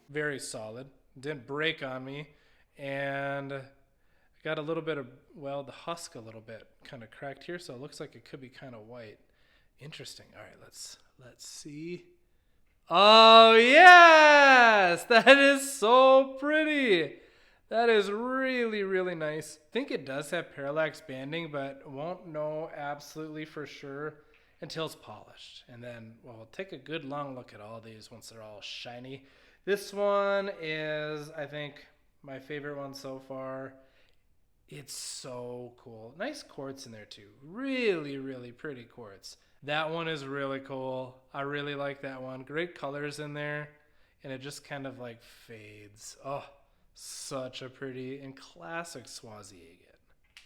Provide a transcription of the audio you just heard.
very solid. Didn't break on me, and got a little bit of, well, the husk a little bit kind of cracked here, so it looks like it could be kind of white. Interesting. All right, let's see. Oh yes, that is so pretty. That is really, really nice. I think it does have parallax banding, but won't know absolutely for sure until it's polished. And then we'll take a good long look at all these once they're all shiny. This one is, I think, my favorite one so far. It's so cool. Nice quartz in there too. Really, really pretty quartz. That one is really cool. I really like that one. Great colors in there. And it just kind of like fades. Oh, such a pretty and classic Swazi agate.